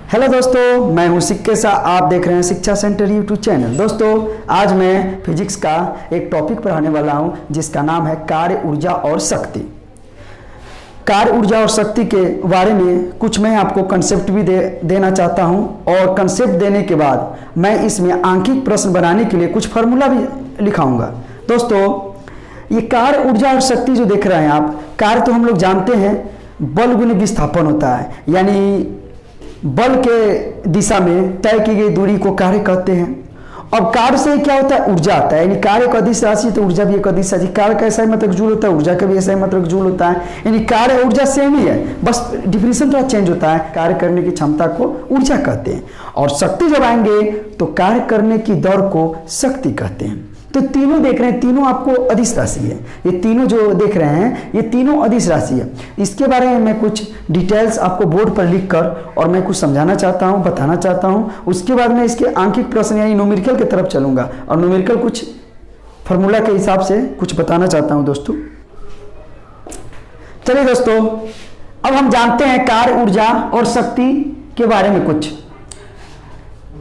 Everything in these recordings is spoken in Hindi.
हेलो दोस्तों, मैं हूं सिक्के सा। आप देख रहे हैं शिक्षा सेंटर यूट्यूब चैनल। दोस्तों, आज मैं फिजिक्स का एक टॉपिक पढ़ाने वाला हूं जिसका नाम है कार्य, ऊर्जा और शक्ति। कार्य, ऊर्जा और शक्ति के बारे में कुछ मैं आपको कंसेप्ट भी देना चाहता हूं, और कंसेप्ट देने के बाद मैं इसमें आंकिक प्रश्न बनाने के लिए कुछ फार्मूला भी लिखाऊंगा। दोस्तों, ये कार्य, ऊर्जा और शक्ति जो देख रहे हैं आप, कार्य तो हम लोग जानते हैं बल गुने विस्थापन होता है, यानी बल के दिशा में तय की गई दूरी को कार्य कहते हैं। अब कार्य से क्या होता है, ऊर्जा आता है, यानी कार्य एक अदिश राशि तो ऊर्जा भी एक अदिश राशि। कार्य का ऐसा ही मतलब जूल होता है, ऊर्जा का भी ऐसा ही मतलब जूल होता है, यानी कार्य ऊर्जा सेम ही है, बस डिफिनेशन थोड़ा चेंज होता है। कार्य करने की क्षमता को ऊर्जा कहते हैं, और शक्ति जब आएंगे तो कार्य करने की दौड़ को शक्ति कहते हैं। तो तीनों देख रहे हैं, तीनों आपको अदिश राशि है। ये तीनों जो देख रहे हैं ये तीनों अदिश राशि है। इसके बारे में मैं कुछ डिटेल्स आपको बोर्ड पर लिखकर और मैं कुछ समझाना चाहता हूं, बताना चाहता हूं। उसके बाद मैं इसके आंकिक प्रश्न यानी न्यूमेरिकल की तरफ चलूंगा, और न्यूमेरिकल कुछ फार्मूला के हिसाब से कुछ बताना चाहता हूं। दोस्तों चलिए दोस्तों, अब हम जानते हैं कार्य, ऊर्जा और शक्ति के बारे में कुछ।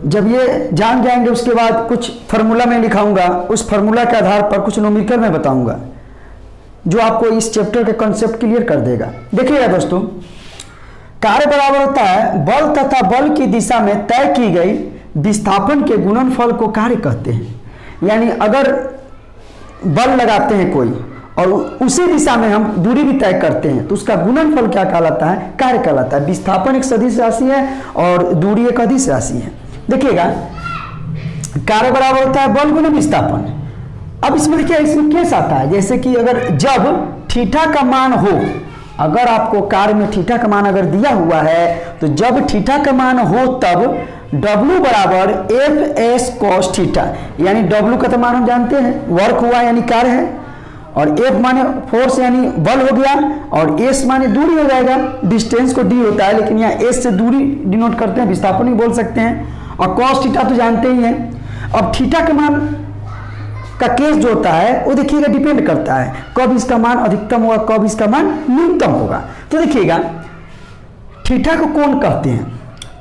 जब ये जान जाएंगे उसके बाद कुछ फार्मूला में लिखाऊंगा, उस फार्मूला के आधार पर कुछ न्यूमेरिकल में बताऊंगा जो आपको इस चैप्टर के कॉन्सेप्ट क्लियर कर देगा। देखिएगा दोस्तों, कार्य बराबर होता है बल तथा बल की दिशा में तय की गई विस्थापन के गुणनफल को कार्य कहते हैं। यानी अगर बल लगाते हैं कोई और उसी दिशा में हम दूरी भी तय करते हैं तो उसका गुणनफल क्या कहलाता है, कार्य कहलाता है। विस्थापन एक सदिश राशि है और दूरी एक अदिश राशि है। देखिएगा, कार्य बराबर होता है बल गुना विस्थापन। अब इसमें देखिए, इसमें केस आता है जैसे कि अगर जब थीटा का मान हो, अगर आपको कार्य में थीटा का मान अगर दिया हुआ है तो जब थीटा का मान हो तब W बराबर एफ एस कॉस थीटा, यानी W का तो मान हम जानते हैं, वर्क हुआ यानी कार्य है, और F माने फोर्स यानी बल हो गया, और S माने दूरी हो जाएगा, डिस्टेंस को D होता है लेकिन यहाँ S से दूरी डिनोट करते हैं, विस्थापन भी बोल सकते हैं, और कॉस थीटा तो जानते ही हैं। अब थीटा के मान का केस जो होता है वो देखिएगा डिपेंड करता है कब इसका मान अधिकतम होगा, कब इसका मान न्यूनतम होगा। तो देखिएगा, थीटा को कौन कहते हैं,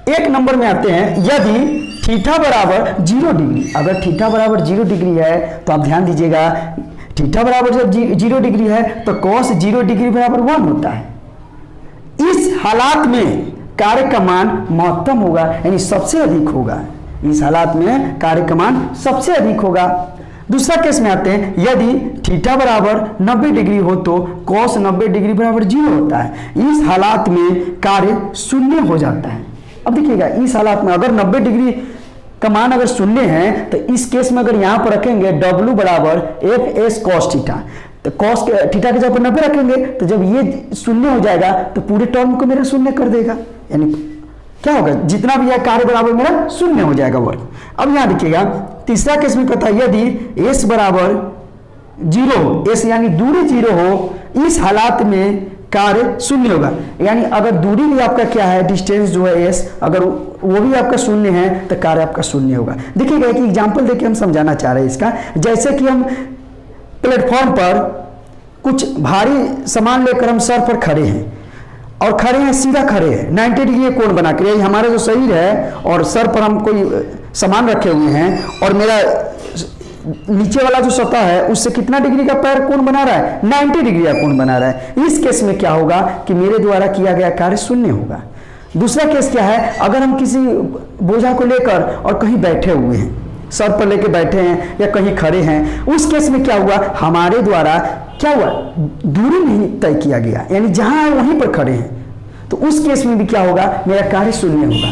एक नंबर में आते हैं यदि थीटा बराबर 0 डिग्री। अगर थीटा बराबर 0 डिग्री है तो आप ध्यान दीजिएगा, थीटा बराबर जब 0 डिग्री है तो कॉस 0 डिग्री बराबर 1 होता है। इस हालात में कार्य का मान महत्तम होगा, यानी सबसे अधिक होगा। इस हालात में कार्य का मान सबसे अधिक होगा। दूसरा केस में आते हैं, यदि थीटा बराबर 90 डिग्री हो तो कॉस 90 डिग्री बराबर 0 होता है। इस हालात में कार्य शून्य हो जाता है। अब देखिएगा, इस हालात में अगर 90 डिग्री का मान अगर शून्य है तो इस केस में अगर यहाँ पर रखेंगे W बराबर एफ एस कॉस थीटा, तो कॉस थीटा के जब 90 रखेंगे तो जब ये शून्य हो जाएगा तो पूरे टर्म को मेरा शून्य कर देगा, यानी क्या होगा, जितना भी है कार्य बराबर मेरा शून्य हो जाएगा वर्ग। अब यहाँ देखिएगा, तीसरा केस में पता है यदि S बराबर 0 हो, S यानी दूरी 0 हो, इस हालात में कार्य शून्य होगा। यानी अगर दूरी भी आपका क्या है, डिस्टेंस जो है S, अगर वो भी आपका शून्य है तो कार्य आपका शून्य होगा। देखिएगा, एक एग्जांपल देके हम समझाना चाह रहे हैं इसका। जैसे कि हम प्लेटफॉर्म पर कुछ भारी सामान लेकर हम सर पर खड़े हैं, और खड़े हैं, सीधा खड़े हैं, 90 डिग्री कोण बना कर, हमारा जो शरीर है और सर पर हम कोई सामान रखे हुए हैं, और मेरा नीचे वाला जो सतह है उससे कितना डिग्री का पैर कोण बना रहा है, 90 डिग्री का कोण बना रहा है। इस केस में क्या होगा कि मेरे द्वारा किया गया कार्य शून्य होगा। दूसरा केस क्या है, अगर हम किसी बोझा को लेकर और कहीं बैठे हुए हैं, सर पर लेके बैठे हैं या कहीं खड़े हैं, उस केस में क्या हुआ, हमारे द्वारा क्या हुआ, दूरी नहीं तय किया गया, यानी जहां है वहीं पर खड़े हैं, तो उस केस में भी क्या होगा, मेरा कार्य शून्य होगा।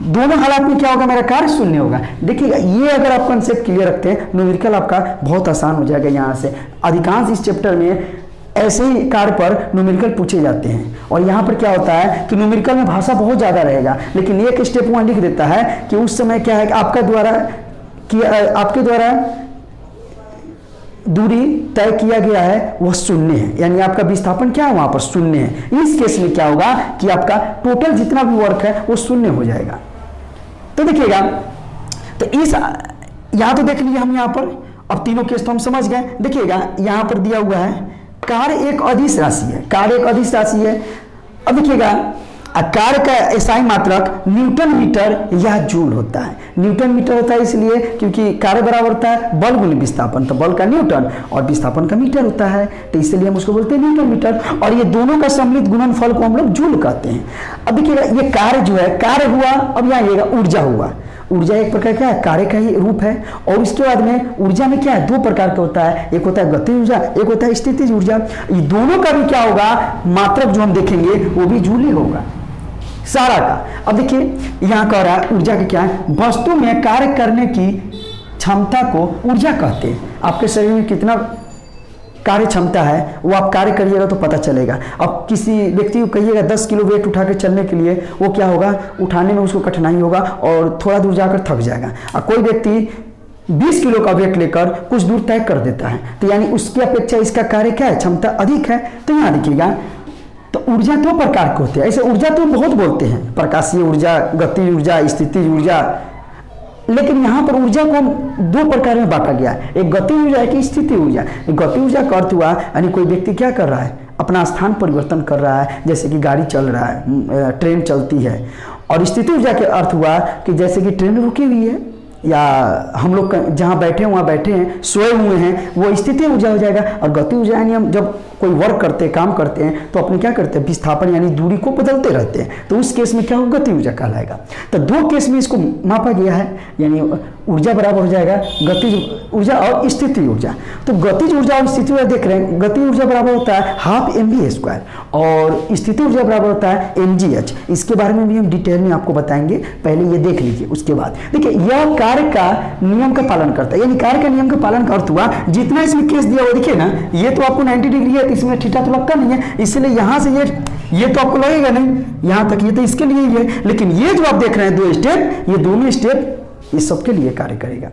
दोनों हालात में क्या होगा, मेरा कार्य शून्य होगा। देखिएगा, ये अगर आप कंसेप्ट क्लियर रखते हैं, न्यूमेरिकल आपका बहुत आसान हो जाएगा। यहाँ से अधिकांश इस चैप्टर में ऐसे ही कार्य पर न्यूमेरिकल पूछे जाते हैं, और यहाँ पर क्या होता है कि न्यूमेरिकल में भाषा बहुत ज़्यादा रहेगा, लेकिन एक स्टेप वहाँ लिख देता है कि उस समय क्या है कि आपके द्वारा दूरी तय किया गया है वह शून्य है, यानी आपका विस्थापन क्या है, वहाँ पर शून्य है। इस केस में क्या होगा कि आपका टोटल जितना भी वर्क है वो शून्य हो जाएगा। तो देखिएगा, तो इस यहाँ तो देख लीजिए हम यहाँ पर, अब तीनों केस तो हम समझ गए। देखिएगा, यहाँ पर दिया हुआ है कार्य एक अदिश राशि है, कार्य एक अदिश राशि है। अब देखिएगा, कार्य का एसआई मात्रक न्यूटन मीटर या जूल होता है। न्यूटन मीटर होता है इसलिए क्योंकि कार्य बराबर होता है बल गुणित विस्थापन, तो बल का न्यूटन और विस्थापन का मीटर होता है, तो इसलिए हम उसको बोलते हैं न्यूटन मीटर। और ये दोनों का सम्मिलित गुणनफल को हम लोग जूल कहते हैं। अब देखिएगा ये कार्य जो है, कार्य हुआ, अब यहाँ आइएगा ऊर्जा हुआ। ऊर्जा एक प्रकार क्या है, कार्य का ही रूप है। और इसके बाद में ऊर्जा में क्या है, दो प्रकार का होता है, एक होता है गतिज ऊर्जा, एक होता है स्थितिज ऊर्जा। ये दोनों का भी क्या होगा, मात्रक जो हम देखेंगे वो भी जूल ही होगा सारा का। अब देखिए यहाँ कह रहा है ऊर्जा का क्या है, वस्तु में कार्य करने की क्षमता को ऊर्जा कहते हैं। आपके शरीर में कितना कार्य क्षमता है वो आप कार्य करिएगा तो पता चलेगा। अब किसी व्यक्ति को कहिएगा 10 किलो वेट उठा के चलने के लिए, वो क्या होगा, उठाने में उसको कठिनाई होगा और थोड़ा दूर जाकर थक जाएगा। और कोई व्यक्ति 20 किलो का वेट लेकर कुछ दूर तय कर देता है, तो यानी उसकी अपेक्षा इसका कार्य क्या है, क्षमता अधिक है। तो यहाँ देखिएगा, तो ऊर्जा दो प्रकार के होते हैं। ऐसे ऊर्जा तो बहुत बोलते हैं, प्रकाशीय ऊर्जा, गतिज ऊर्जा, स्थितिज ऊर्जा, लेकिन यहाँ पर ऊर्जा को दो प्रकार में बांटा गया है, एक गतिज ऊर्जा है कि स्थिति ऊर्जा। गतिज ऊर्जा का अर्थ हुआ यानी कोई व्यक्ति क्या कर रहा है, अपना स्थान परिवर्तन कर रहा है, जैसे कि गाड़ी चल रहा है, ट्रेन चलती है। और स्थिति ऊर्जा के अर्थ हुआ कि जैसे कि ट्रेन रुकी हुई है या हम लोग जहाँ बैठे हैं वहाँ बैठे हैं, सोए हुए हैं, वो स्थिति ऊर्जा हो जाएगा। और गति ऊर्जा यानी हम जब कोई वर्क करते हैं, काम करते हैं, तो अपने क्या करते हैं, विस्थापन यानी दूरी को बदलते रहते हैं, तो उस केस में क्या होगा, गति ऊर्जा कहलाएगा। तो दो केस में इसको मापा गया है, यानी ऊर्जा बराबर हो जाएगा गतिज ऊर्जा और स्थिति ऊर्जा। तो गतिज ऊर्जा और स्थिति ऊर्जा देख रहे हैं, गति ऊर्जा बराबर होता है ½ mv² और स्थिति ऊर्जा बराबर होता है mgh। इसके बारे में भी हम डिटेल में आपको बताएंगे, पहले ये देख लीजिए। उसके बाद देखिए यह कार्य का नियम का पालन करता है, यानी कार्य का नियम का पालन का अर्थ हुआ जितना इसमें केस दिया हुआ, देखिए ना, ये तो आपको 90 डिग्री है, इसमें थीटा तो लगता नहीं है, इसलिए यहाँ से ये तो आपको लगेगा नहीं, यहाँ तक ये तो इसके लिए ही है। लेकिन ये जो आप देख रहे हैं दो स्टेप, ये दोनों स्टेप इस सबके लिए कार्य करेगा।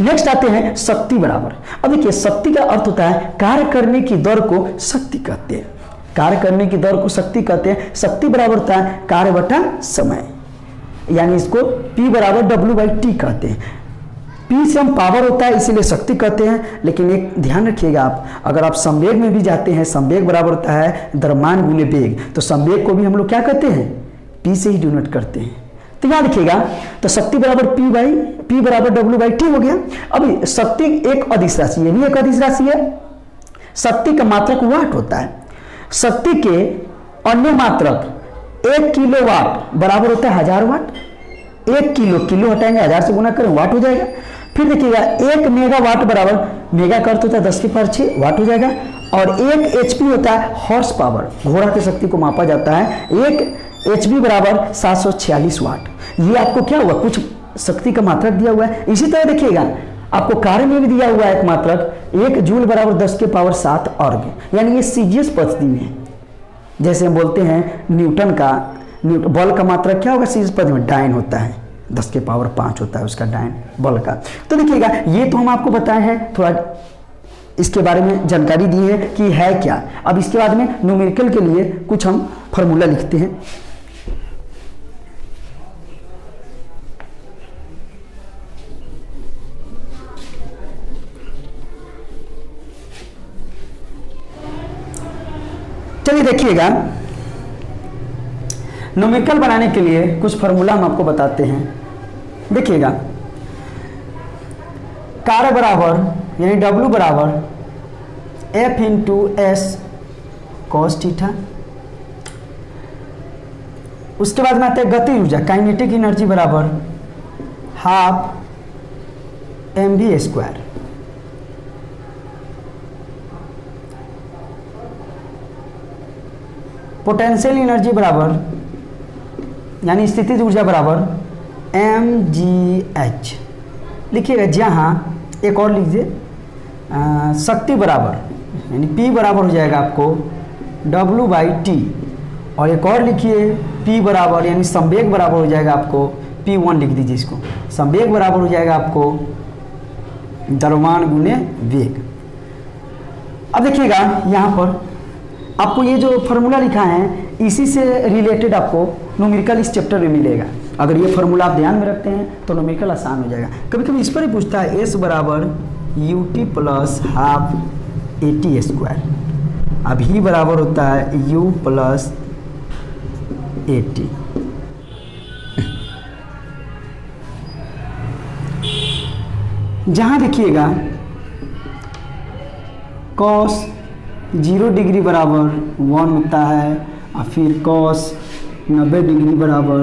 नेक्स्ट आते हैं शक्ति बराबर। अब देखिए शक्ति का अर्थ होता है कार्य करने की दर को शक्ति कहते हैं, कार्य करने की दर को शक्ति कहते हैं। शक्ति बराबर होता है कार्य बटा समय, यानी इसको P बराबर W/T कहते हैं। P से हम पावर होता है इसीलिए शक्ति कहते हैं। लेकिन एक ध्यान रखिएगा, आप अगर आप संवेग में भी जाते हैं, संवेग बराबर होता है द्रव्यमान गुने वेग, तो संवेग को भी हम लोग क्या कहते हैं, P से ही डिनोट करते हैं। तो याद रखिएगा, तो शक्ति बराबर P बराबर W/T हो गया। अभी शक्ति एक अदिश राशि, ये भी एक अदिश राशि है। शक्ति का मात्रक वाट होता है। शक्ति के अन्य मात्रक 1 किलोवाट बराबर होता है 1000 वाट। 1 किलो हटाएंगे 1000 से गुना करें, वाट हो जाएगा। फिर देखिएगा 1 मेगावाट बराबर, मेगा का अर्थ होता है 10⁶ वाट हो जाएगा। और 1 HP होता है हॉर्स पावर, घोड़ा की शक्ति को मापा जाता है। 1 HP बराबर 746 वाट। ये आपको क्या हुआ, कुछ शक्ति का मात्रक दिया हुआ है। इसी तरह देखिएगा आपको कार्य में भी दिया हुआ है एक मात्रक, 1 जूल बराबर 10⁻7 अर्ग, यानी ये सीजीएस पद्धति में है। जैसे हम बोलते हैं न्यूटन का बल का मात्रक क्या होगा, सीजीएस पद्धति में डायन होता है, 10⁵ होता है उसका डायन बल का। तो देखिएगा ये तो हम आपको बताए हैं, थोड़ा इसके बारे में जानकारी दी है कि है क्या। अब इसके बाद में न्यूमेरिकल के लिए कुछ हम फार्मूला लिखते हैं। चलिए देखिएगा, न्यूमेरिकल बनाने के लिए कुछ फार्मूला हम आपको बताते हैं। देखिएगा कार्य बराबर यानी W बराबर F × S cos थीटा। उसके बाद में आते हैं गति ऊर्जा, काइनेटिक एनर्जी बराबर ½ mv²। पोटेंशियल एनर्जी बराबर यानी स्थितिज ऊर्जा बराबर mgh। लिखिएगा, जहाँ एक और लीजिए, शक्ति बराबर यानी P बराबर हो जाएगा आपको W/T। और एक और लिखिए P बराबर यानी संवेग बराबर हो जाएगा आपको P1, लिख दीजिए इसको, संवेग बराबर हो जाएगा आपको द्रव्यमान गुने वेग। अब देखिएगा यहाँ पर आपको ये जो फार्मूला लिखा है इसी से रिलेटेड आपको न्यूमेरिकल इस चैप्टर में मिलेगा। अगर ये फार्मूला आप ध्यान में रखते हैं तो न्यूमेरिकल आसान हो जाएगा। कभी कभी इस पर ही पूछता है S बराबर ut प्लस ½ at²। अब ही बराबर होता है u प्लस 80। जहाँ देखिएगा cos 0 डिग्री बराबर 1 होता है और फिर cos 90 डिग्री बराबर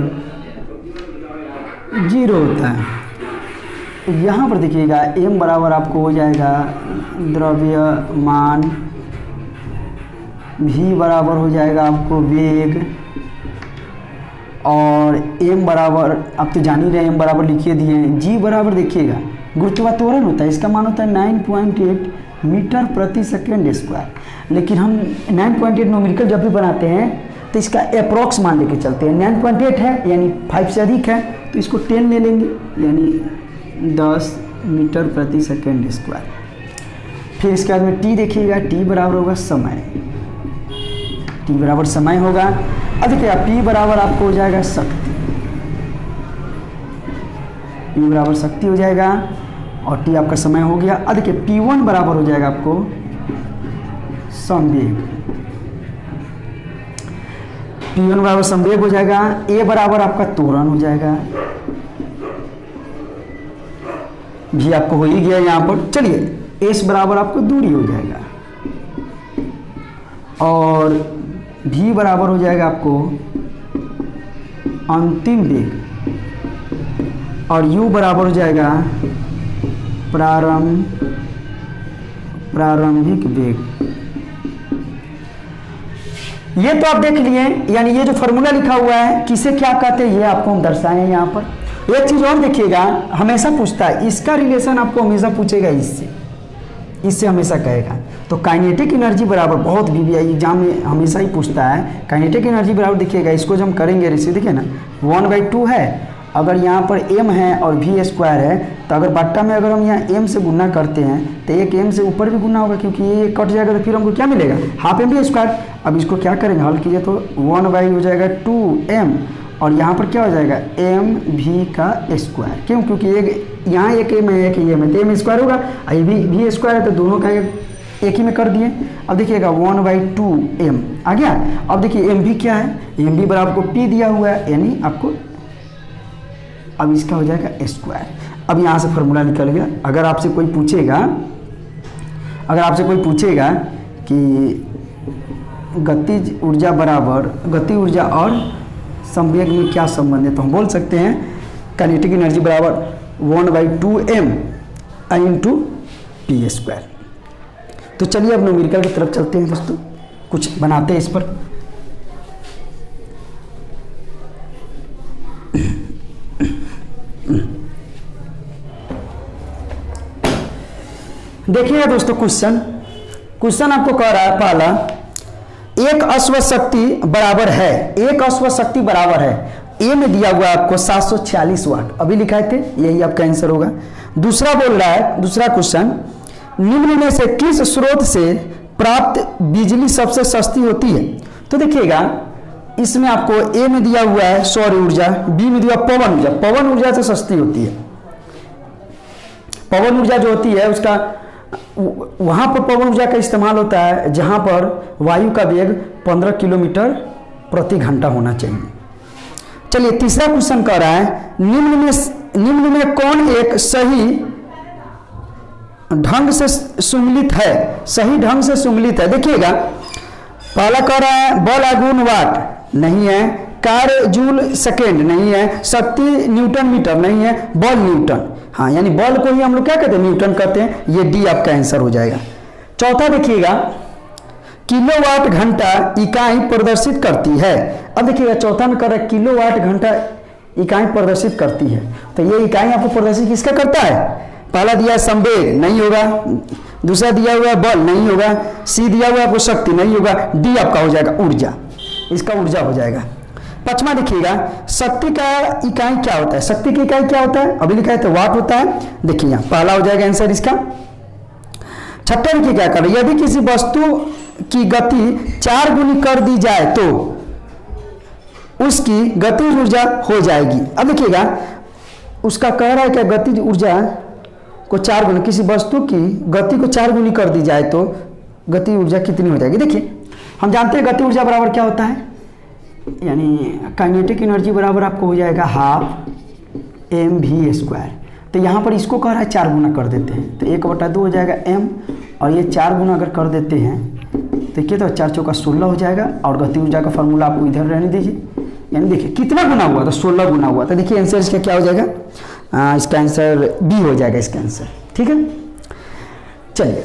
0 होता है। यहाँ पर देखिएगा m बराबर आपको हो जाएगा द्रव्यमान, v बराबर हो जाएगा आपको वेग, और m बराबर आप तो जान ही रहे m बराबर लिखिए दिए। g बराबर देखिएगा गुरुत्वाकर्षण होता है, इसका मान होता है 9.8 मीटर प्रति सेकेंड स्क्वायर। लेकिन हम 9.8 न्यूमेरिकल जब भी बनाते हैं तो इसका अप्रॉक्स मान लेके चलते हैं। 9.8 है यानी 5 से अधिक है तो इसको 10 ले लेंगे, यानी 10 मीटर प्रति सेकेंड स्क्वायर। फिर इसके बाद में t देखिएगा, t बराबर होगा समय, t बराबर समय होगा। अब देखिए p बराबर आपको हो जाएगा शक्ति, p बराबर शक्ति हो जाएगा और t आपका समय हो गया। अब देखिए p1 बराबर हो जाएगा आपको संवेग, p1 बराबर संवेग हो जाएगा। a बराबर आपका त्वरण हो जाएगा, भी आपको हो ही गया यहाँ पर। चलिए s बराबर आपको दूरी हो जाएगा और v बराबर हो जाएगा आपको अंतिम वेग और u बराबर हो जाएगा प्रारंभिक वेग। ये तो आप देख लिए, यानी ये जो फॉर्मूला लिखा हुआ है किसे क्या कहते हैं ये आपको हम दर्शाए हैं यहाँ पर। एक चीज और देखिएगा, हमेशा पूछता है, इसका रिलेशन आपको हमेशा पूछेगा इससे हमेशा कहेगा। तो काइनेटिक एनर्जी बराबर, बहुत VVI एग्जाम में हमेशा ही पूछता है, काइनेटिक एनर्जी बराबर देखिएगा, इसको जब हम करेंगे रेशियो देखिए ना 1/2 है। अगर यहाँ पर m है और v स्क्वायर है तो अगर बट्टा में अगर हम यहाँ m से गुना करते हैं तो एक m से ऊपर भी गुना होगा, क्योंकि ये कट जाएगा तो फिर हमको क्या मिलेगा, हाफ m v स्क्वायर। अब इसको क्या करेंगे, हल कीजिए तो 1/, हो जाएगा 2m और यहाँ पर क्या हो जाएगा m v का स्क्वायर। क्यों, क्योंकि एक यहाँ एक m है एक m है तो m स्क्वायर होगा, ये भी v स्क्वायर है तो दोनों का एक ही में कर दिए। अब देखिएगा 1/2m आ गया। अब देखिए m v क्या है, m v बराबर आपको t दिया हुआ है, यानी आपको अब इसका हो जाएगा स्क्वायर। अब यहाँ से फॉर्मूला निकल गया। अगर आपसे कोई पूछेगा कि गतिज ऊर्जा बराबर गति ऊर्जा और संवेग में क्या संबंध है, तो हम बोल सकते हैं काइनेटिक एनर्जी बराबर 1/2m इंटू टी स्क्वायर। तो चलिए अब न्यूमेरिकल की तरफ चलते हैं दोस्तों, कुछ बनाते हैं इस पर। देखिएगा दोस्तों क्वेश्चन आपको कह रहा है पहला, एक अश्व शक्ति बराबर है, एक अश्व शक्ति बराबर है ए में दिया हुआ है आपको 746 वाट, अभी लिखाए थे, यही आपका आंसर होगा। दूसरा बोल रहा है, दूसरा क्वेश्चन, निम्न में से किस स्रोत से प्राप्त बिजली सबसे सस्ती होती है। तो देखिएगा इसमें आपको ए में दिया हुआ है सौर ऊर्जा, बी में दिया पवन ऊर्जा, पवन ऊर्जा से सस्ती होती है। पवन ऊर्जा जो होती है उसका वहां पर पवन ऊर्जा का इस्तेमाल होता है जहां पर वायु का वेग 15 किलोमीटर प्रति घंटा होना चाहिए। चलिए तीसरा क्वेश्चन कह रहा है, निम्न में कौन एक सही ढंग से सुमेलित है, सही ढंग से सुमेलित है। देखिएगा पहला कह रहा है बल आघूर्ण वाट नहीं है, कार्य जूल सेकेंड नहीं है, शक्ति न्यूटन मीटर नहीं है, बल न्यूटन, हाँ यानी बल को ही हम लोग क्या कहते हैं, न्यूटन कहते हैं। ये डी आपका आंसर हो जाएगा। चौथा देखिएगा किलोवाट घंटा इकाई प्रदर्शित करती है। अब देखिएगा चौथा में कर रहा है किलोवाट घंटा इकाई प्रदर्शित करती है, तो ये इकाई आपको प्रदर्शित किसका करता है। पहला दिया है संवेग, नहीं होगा। दूसरा दिया हुआ है बल, नहीं होगा। सी दिया हुआ है आपको शक्ति, नहीं होगा। डी आपका हो जाएगा ऊर्जा, इसका ऊर्जा हो जाएगा। पांचवा देखिएगा शक्ति का इकाई क्या होता है, शक्ति की इकाई क्या होता है, अभी लिखा है तो वाट होता है। देखिए यहाँ पहला हो जाएगा आंसर इसका। छठा देखिए क्या कर रहे, यदि किसी वस्तु की गति 4 गुनी कर दी जाए तो उसकी गतिज ऊर्जा हो जाएगी। अब देखिएगा उसका कह रहा है कि गतिज ऊर्जा को 4 गुनी, किसी वस्तु की गति को 4 गुनी कर दी जाए तो गति ऊर्जा कितनी हो जाएगी। देखिए हम जानते हैं गति ऊर्जा बराबर क्या होता है, यानी काइनेटिक एनर्जी बराबर आपको हो जाएगा हाफ mv²। तो यहाँ पर इसको कह रहा है 4 गुना कर देते हैं, तो 1/2 हो जाएगा m, और ये 4 गुना अगर कर देते हैं तो क्या, तो 4 चौका 16 हो जाएगा। और गति ऊर्जा का फॉर्मूला आपको इधर रहने दीजिए, यानी देखिए कितना गुना हुआ, तो 16 गुना हुआ। तो देखिए आंसर इसका क्या हो जाएगा, इसका आंसर बी हो जाएगा इसका आंसर। ठीक है, चलिए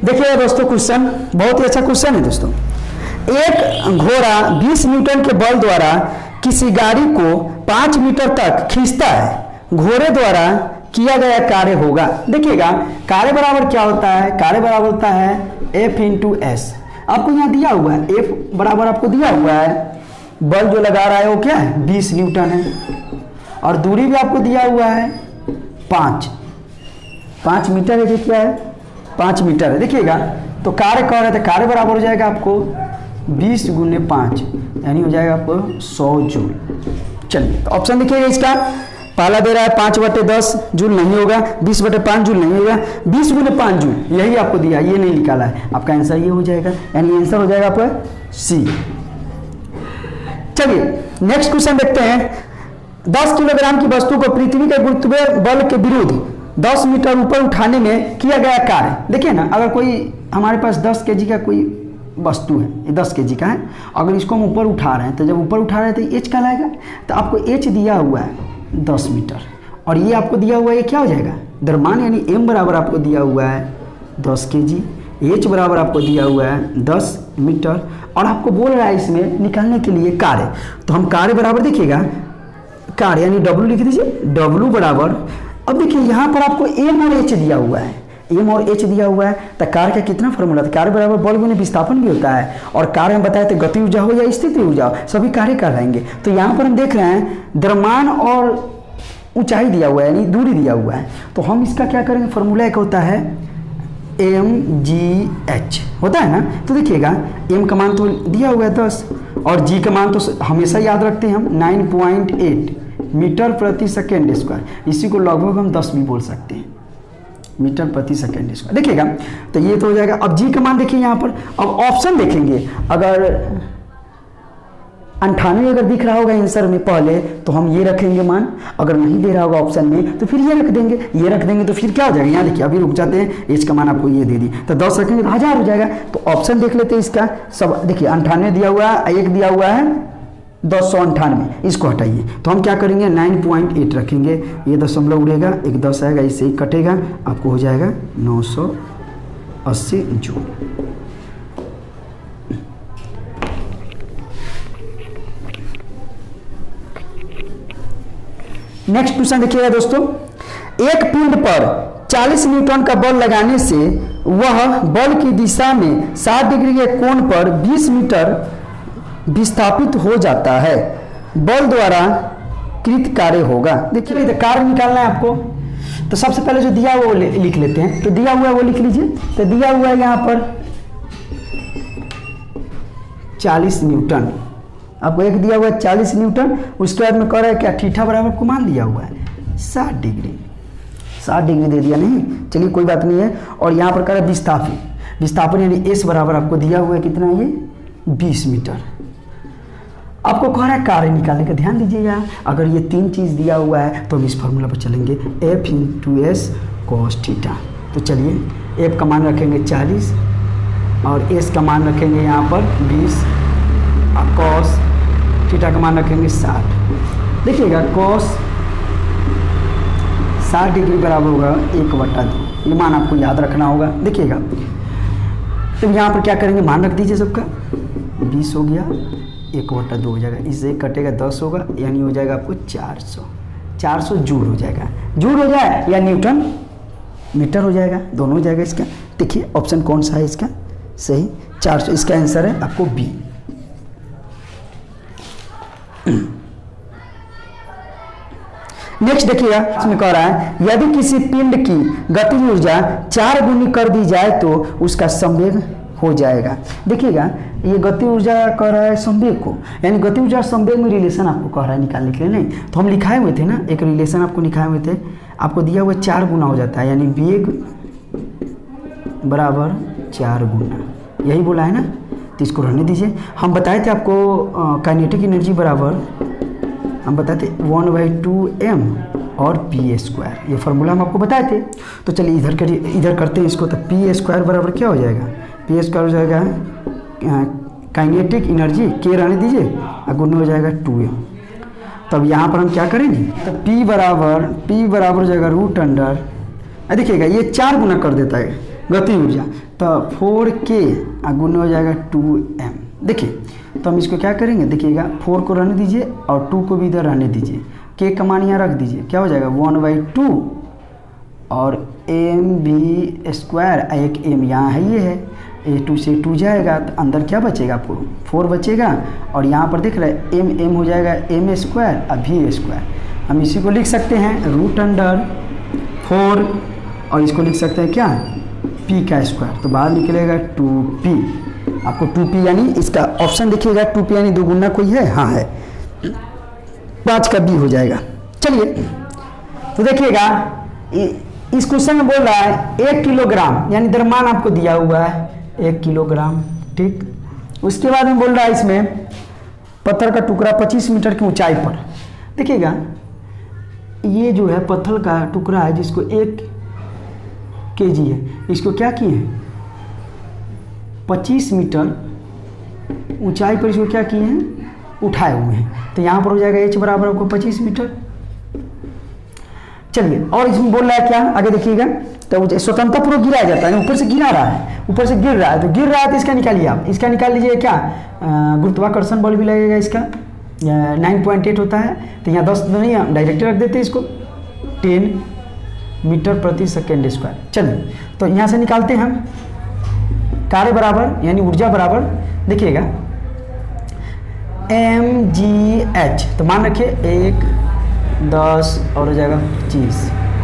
देखिए दोस्तों, क्वेश्चन बहुत ही अच्छा क्वेश्चन है दोस्तों। एक घोड़ा 20 न्यूटन के बल द्वारा किसी गाड़ी को 5 मीटर तक खींचता है। घोड़े द्वारा किया गया कार्य होगा। देखिएगा कार्य बराबर क्या होता है, कार्य बराबर होता है F × S। आपको यहाँ दिया हुआ है F बराबर आपको दिया हुआ है, बल जो लगा रहा है वो क्या है 20 न्यूटन है, और दूरी भी आपको दिया हुआ है 5 मीटर है। क्या है 5 मीटर है। देखिएगा तो कार्य कह रहे थे, कार्य बराबर हो जाएगा आपको 20 × 5, यानी हो जाएगा आपको 100 जूल। चलिए तो ऑप्शन देखिएगा इसका, पहला दे रहा है 5/10 जूल नहीं होगा, 20/5 जूल नहीं होगा, 20 × 5 जूल यही आपको दिया, ये नहीं निकाला है। आपका आंसर ये हो जाएगा, यानी आंसर हो जाएगा आपका सी। चलिए नेक्स्ट क्वेश्चन देखते हैं। 10 किलोग्राम की वस्तु को पृथ्वी के गुरुत्वीय बल के विरुद्ध 10 मीटर ऊपर उठाने में किया गया कार्य। देखिए ना, अगर कोई हमारे पास 10 kg का कोई वस्तु है, ये 10 kg का है, अगर इसको हम ऊपर उठा रहे हैं, तो जब ऊपर उठा रहे हैं तो एच कहलाएगा। तो आपको एच दिया हुआ है 10 मीटर, और ये आपको दिया हुआ है, ये क्या हो जाएगा द्रव्यमान, यानी m बराबर आपको दिया हुआ है 10 kg, h बराबर आपको दिया हुआ है 10 मीटर, और आपको बोल रहा है इसमें निकालने के लिए कार्य। तो हम कार्य बराबर देखिएगा, कार्य यानी W लिख दीजिए, W बराबर, अब देखिए यहाँ पर आपको m और h दिया हुआ है, m और h दिया हुआ है, तो कार्य का कितना फॉर्मूला था, कार्य बराबर बल गुने विस्थापन भी होता है, और कार्य हम बताए थे गति ऊर्जा हो या स्थिति ऊर्जा हो, सभी कार्य कहलाएंगे। तो यहाँ पर हम देख रहे हैं द्रव्यमान और ऊंचाई दिया हुआ है, यानी दूरी दिया हुआ है। तो हम इसका क्या करेंगे, फॉर्मूला एक होता है mgh होता है ना। तो देखिएगा m का मान तो दिया हुआ है 10, और g का मान तो हमेशा याद रखते हैं हम 9.8 मीटर प्रति सेकेंड स्क्वायर, इसी को लगभग हम 10 भी बोल सकते हैं, मीटर प्रति सेकेंड स्क्वायर। देखिएगा तो ये तो हो जाएगा। अब जी का मान देखिए यहाँ पर, अब ऑप्शन देखेंगे, अगर 98 अगर दिख रहा होगा आंसर में पहले, तो हम ये रखेंगे मान, अगर नहीं दे रहा होगा ऑप्शन में तो फिर ये रख देंगे, ये रख देंगे, तो फिर क्या हो जाएगा, यहाँ देखिए अभी रुक जाते हैं, एच का मान आपको ये दे दी, तो 10 रखेंगे तो 1000 हो जाएगा। तो ऑप्शन देख लेते हैं इसका, सब देखिए 98 दिया हुआ है, एक दिया हुआ है 298, इसको हटाइए, तो हम क्या करेंगे 9.8 रखेंगे, ये दशमलव उड़ेगा, एक 10 आएगा, इससे ही कटेगा, आपको हो जाएगा 980 जूल। नेक्स्ट क्वेश्चन देखिएगा दोस्तों, एक पिंड पर 40 न्यूटन का बल लगाने से वह बल की दिशा में 60 डिग्री के कोण पर 20 मीटर विस्थापित हो जाता है, बल द्वारा कृत कार्य होगा। देखिए कार्य निकालना है आपको, तो सबसे पहले जो दिया हुआ वो लिख लेते हैं, तो दिया हुआ है वो लिख लीजिए। तो दिया हुआ है यहाँ पर 40 न्यूटन, आपको एक दिया हुआ है 40 न्यूटन, उसके बाद में कह रहा है क्या, थीटा बराबर को मान दिया हुआ है 60 डिग्री, 60 डिग्री दे दिया नहीं, चलिए कोई बात नहीं है। और यहाँ पर कह रहा है विस्थापन, विस्थापन यानी एस बराबर आपको दिया हुआ है कितना है, ये 20 मीटर। आपको कह रहा है कार्य निकालने का, ध्यान दीजिएगा, अगर ये 3 चीज़ दिया हुआ है तो हम इस फॉर्मूला पर चलेंगे, F × S cos थीटा। तो चलिए F का मान रखेंगे 40 और S का मान रखेंगे यहाँ पर 20 और cos थीटा का मान रखेंगे 60। देखिएगा cos 60 डिग्री बराबर होगा 1/2, ये मान आपको याद रखना होगा। देखिएगा तो यहाँ पर क्या करेंगे, मान रख दीजिए सबका, 20 हो गया, 1/2 हो जाएगा, इससे कटेगा 10 होगा, यानी हो जाएगा आपको 400 जूल हो जाएगा, जूल हो जाए या न्यूटन मीटर हो जाएगा, दोनों हो जाएगा इसका। देखिए ऑप्शन कौन सा है इसका सही, 400, इसका आंसर है आपको बी। नेक्स्ट देखिएगा, इसमें कह रहा है यदि किसी पिंड की गति ऊर्जा 4 गुनी कर दी जाए तो उसका संवेग हो जाएगा। देखिएगा ये गति ऊर्जा कह रहा है संवेग को, यानी गति ऊर्जा संवेग में रिलेशन आपको कह रहा है निकालने के लिए, नहीं तो हम लिखाए हुए थे ना, एक रिलेशन आपको लिखाए हुए थे, आपको दिया हुआ 4 गुना हो जाता है, यानी वेग बराबर 4 गुना, यही बोला है ना, तो इसको रहने दीजिए। हम बताए थे आपको काइनेटिक एनर्जी बराबर, हम बताए थे 1/2m और p², ये फार्मूला हम आपको बताए थे। तो चलिए इधर करते हैं इसको, तो p² बराबर क्या हो जाएगा, p² हो जाएगा काइनेटिक एनर्जी, k रहने दीजिए, और गुना हो जाएगा 2m। तब यहाँ पर हम क्या करेंगे, तो p बराबर हो जाएगा √अंडर, देखिएगा ये 4 गुना कर देता है गति ऊर्जा, तो 4k गुना हो जाएगा 2m। देखिए तो हम इसको क्या करेंगे, देखिएगा 4 को रहने दीजिए और 2 को भी इधर रहने दीजिए, k का मान यहाँ रख दीजिए, क्या हो जाएगा 1/2 और mv², एक m यहाँ है, ये है, ये 2 से 2 जाएगा, तो अंदर क्या बचेगा आपको 4 बचेगा, और यहाँ पर देख रहे हैं m हो जाएगा m² और v²। हम इसी को लिख सकते हैं √4, और इसको लिख सकते हैं क्या, p², तो बाहर निकलेगा 2p, आपको 2p यानी इसका ऑप्शन देखिएगा 2p यानी 2 गुना कोई है, हाँ है, 5 का b हो जाएगा। चलिए तो देखिएगा इस क्वेश्चन में बोल रहा है 1 किलोग्राम, यानी द्रव्यमान आपको दिया हुआ है 1 किलोग्राम, ठीक। उसके बाद में बोल रहा है इसमें पत्थर का टुकड़ा 25 मीटर की ऊंचाई पर, देखिएगा ये जो है पत्थर का टुकड़ा है जिसको 1 kg है, इसको क्या किए हैं 25 मीटर ऊंचाई पर इसको क्या किए हैं, उठाए हुए हैं, तो यहाँ पर हो जाएगा h बराबर आपको 25 मीटर। चलिए और इसमें बोल रहा है क्या, आगे देखिएगा, तो स्वतंत्रता पूर्वक गिराया जाता है, ऊपर से गिरा रहा है, ऊपर से गिर रहा है, तो गिर रहा है तो इसका निकालिए आप, इसका निकाल लीजिए क्या, गुरुत्वाकर्षण बल भी लगेगा, इसका 9.8 होता है, तो यहाँ 10 नहीं डायरेक्ट रख देते इसको, 10 मीटर प्रति सेकेंड स्क्वायर। चलिए तो यहाँ से निकालते हैं हम, कार्य बराबर यानी ऊर्जा बराबर, देखिएगा mgh, तो मान रखिए 1 10 और हो जाएगा 25,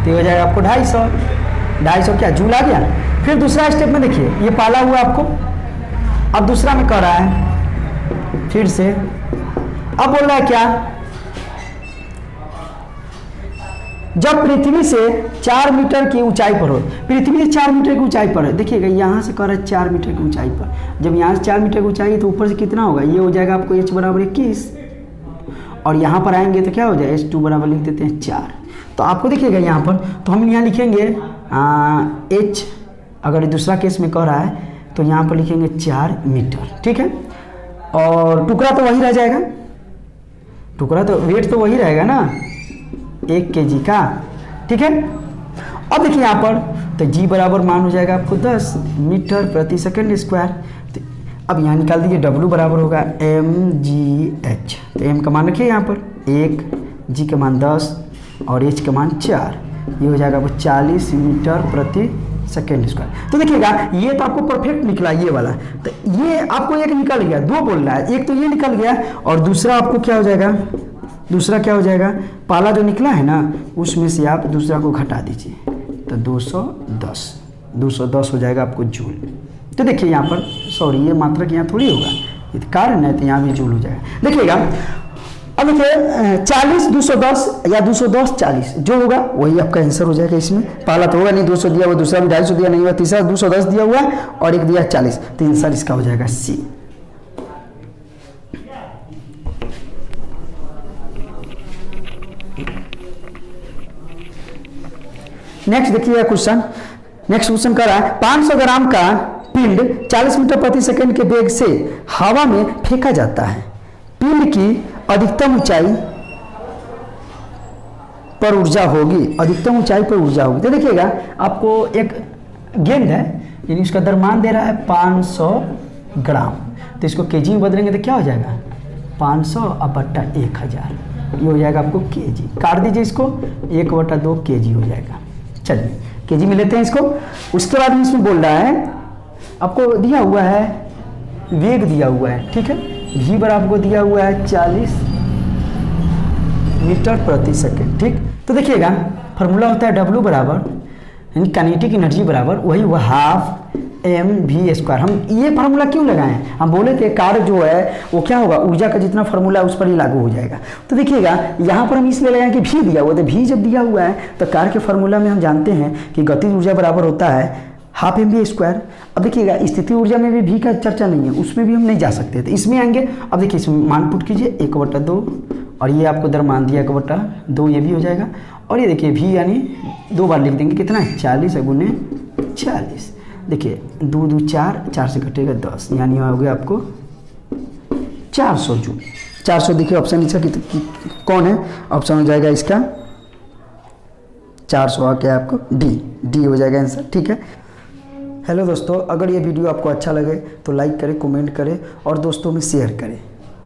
तो हो जाएगा आपको 250 क्या जूल आ गया। फिर दूसरा स्टेप में देखिए ये पाला हुआ आपको, अब दूसरा में कह रहा है फिर से, अब बोल रहा है क्या, जब पृथ्वी से 4 मीटर की ऊंचाई पर हो, पृथ्वी से 4 मीटर की ऊंचाई पर है, देखिएगा यहाँ से कह रहा है 4 मीटर की ऊंचाई पर, जब यहाँ से 4 मीटर की ऊंचाई है तो ऊपर से कितना होगा, ये हो जाएगा आपको h बराबर 21, और यहाँ पर आएंगे तो क्या हो जाएगा h2 बराबर लिख देते हैं 4। तो आपको देखिएगा यहाँ पर, तो हम यहाँ लिखेंगे h, अगर दूसरा केस में कह रहा है तो यहाँ पर लिखेंगे 4 मीटर, ठीक है, और टुकड़ा तो वही रह जाएगा, टुकड़ा तो वेट तो वही रहेगा ना 1 kg का, ठीक है। अब देखिए यहाँ पर तो g बराबर मान हो जाएगा आपको 10 मीटर प्रति सेकंड स्क्वायर, तो अब यहाँ निकाल दीजिए w बराबर होगा mgh, तो m का मान रखिए यहाँ पर 1, g का मान 10 और h का मान 4, ये हो जाएगा आपको 40 मीटर प्रति सेकेंड स्क्वायर। तो देखिएगा ये तो आपको परफेक्ट निकला ये वाला, तो ये आपको एक निकल गया, 2 बोल रहा है, एक तो ये निकल गया और दूसरा आपको क्या हो जाएगा, दूसरा क्या हो जाएगा, पहला जो निकला है ना उसमें से आप दूसरा को घटा दीजिए, तो 210 हो जाएगा आपको जूल। तो देखिए यहाँ पर सॉरी ये मात्रक यहाँ थोड़ी होगा, ये कारण है तो यहाँ भी जूल हो जाएगा। देखिएगा अब देखिए 40 210 या 210 40 जो होगा वही आपका आंसर हो जाएगा। इसमें पहला तो होगा नहीं, 200 दिया हुआ, दूसरा भी 250 दिया नहीं हुआ, तीसरा 210 दिया हुआ और एक दिया 40, तो आंसर इसका हो जाएगा सी। नेक्स्ट देखिएगा क्वेश्चन, नेक्स्ट क्वेश्चन कर रहा है 500 ग्राम का पिंड 40 मीटर प्रति सेकंड के वेग से हवा में फेंका जाता है, पिंड की अधिकतम ऊंचाई पर ऊर्जा होगी, अधिकतम ऊंचाई पर ऊर्जा होगी। तो देखिएगा आपको एक गेंद है, यानी उसका द्रव्यमान दे रहा है 500 ग्राम, तो इसको केजी में बदलेंगे तो क्या हो जाएगा 500 अब बट्टा 1000, ये हो जाएगा आपको केजी, काट दीजिए इसको 1/2 केजी हो जाएगा। चलिए केजी में लेते हैं इसको। उसके बाद में इसमें बोल रहा है आपको दिया हुआ है वेग दिया हुआ है, ठीक है, v बराबर आपको दिया हुआ है 40 मीटर प्रति सेकेंड, ठीक। तो देखिएगा फार्मूला होता है w बराबर यानी काइनेटिक एनर्जी बराबर वही हुआ हाफ mv²। हम ये फार्मूला क्यों लगाए हैं, हम बोले थे कार्य जो है वो क्या होगा, ऊर्जा का जितना फार्मूला है उस पर ही लागू हो जाएगा। तो देखिएगा यहाँ पर हम इसलिए लगाए कि v दिया हुआ, तो v जब दिया हुआ है तो कार्य के फार्मूला में हम जानते हैं कि गतिज ऊर्जा बराबर होता है हाफ MVA स्क्वायर। अब देखिएगा स्थिति ऊर्जा में भी V का चर्चा नहीं है, उसमें भी हम नहीं जा सकते थे, इसमें आएंगे। अब देखिए इसमें मान पुट कीजिए 1/2 और ये आपको दर मान दिया 1/2, ये भी हो जाएगा। और ये देखिए V यानी 2 बार लिख देंगे, कितना है 40 गुने 40। देखिए 2 2 4, 4 से कटेगा 10, यानी हो गया आपको 400 जूल। 400 देखिए ऑप्शन इसका कौन है, ऑप्शन हो जाएगा इसका 400 आ गया आपको डी हो जाएगा आंसर, ठीक है। हेलो दोस्तों, अगर ये वीडियो आपको अच्छा लगे तो लाइक करें, कमेंट करें और दोस्तों में शेयर करें।